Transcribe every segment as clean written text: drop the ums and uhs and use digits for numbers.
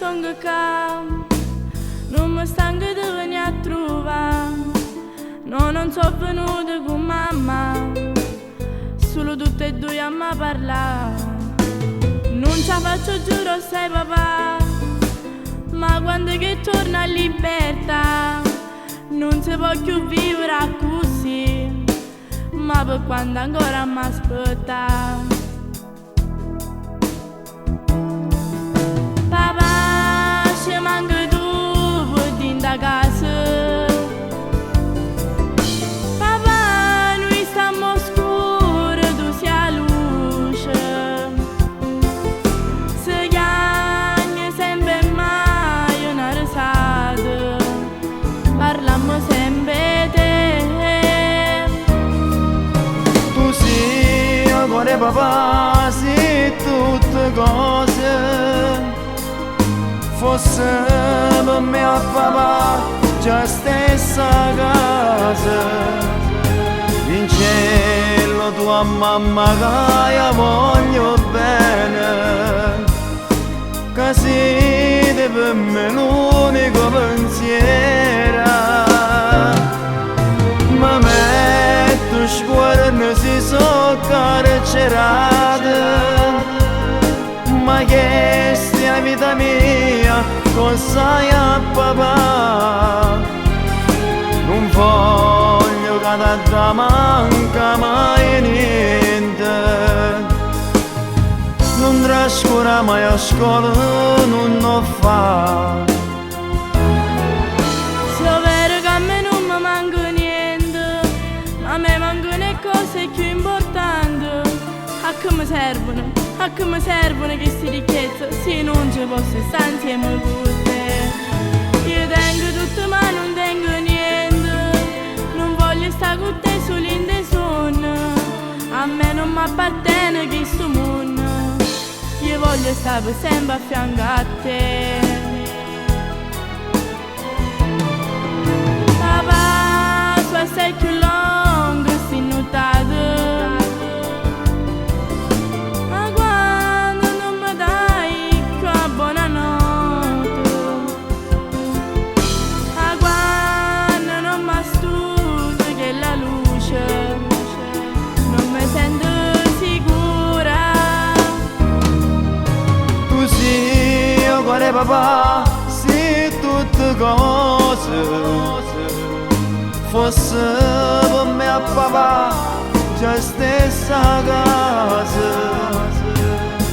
sono qua, non mi stanco di venire a trovare. No, non sono venuta con mamma, solo tutte e due a me parlare. Non ce la faccio, giuro, sei papà, ma quando che torna a libertà non si può più vivere così, ma per quando ancora mi aspetta. Papà, ci manca tu per dentro a casa. Papà, noi stiamo scuri, tu sei la luce. Se chiami sempre mai una risata, parliamo sempre te. Tu sei amore papà, sei tutte cose. Fosse per me a papà già stessa casa. In cielo tua mamma che io voglio bene, che siete per me l'unico pensiero. Ma metto scuola si sono carcerate, ma che sia vita mia, cosa hai a papà? Non voglio che da manca mai niente, non trascura mai a scuola, non lo fa. Se è vero che a me non mi manca niente, ma a me mancano le cose più importanti. A che mi servono? A che mi servono queste ricchezze se non ci posso stare insieme con te? Io tengo tutto ma non tengo niente, non voglio stare con te solo in dei sogni. A me non mi appartiene questo mondo, io voglio stare per sempre a fianco a te. Papà, tu sei più lungo, sei notato. Papà, sì tutte cose. Fosse per me a papà già stessa casa.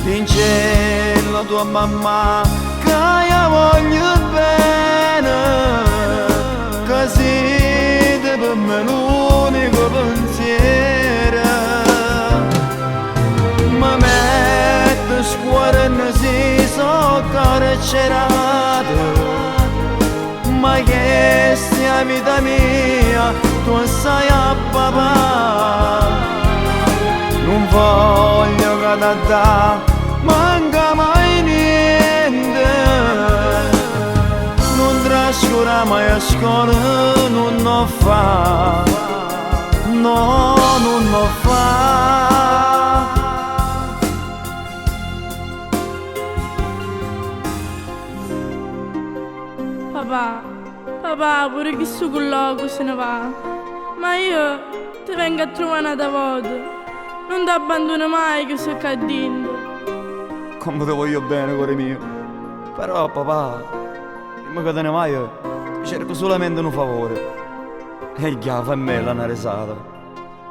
In cielo tua mamma che io voglio bene, che siete per me l'unico pensiero. Ma metto scuola e si sono carcerate, ma che sia vita mia, tu sai a papà. Non voglio che da manca mai niente, non trascura mai a scuola, non lo fa, no, non lo fa. Papà, papà, pure che su con loco se ne va, ma io ti vengo a trovare un'altra volta, non ti abbandono mai che sono cadendo. Come te voglio bene, cuore mio, però papà, prima che te ne vai, ti cerco solamente un favore. E il chiave a me la risata,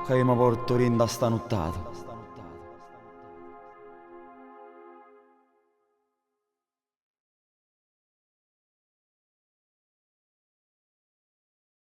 che io mi porto rinda stanottata.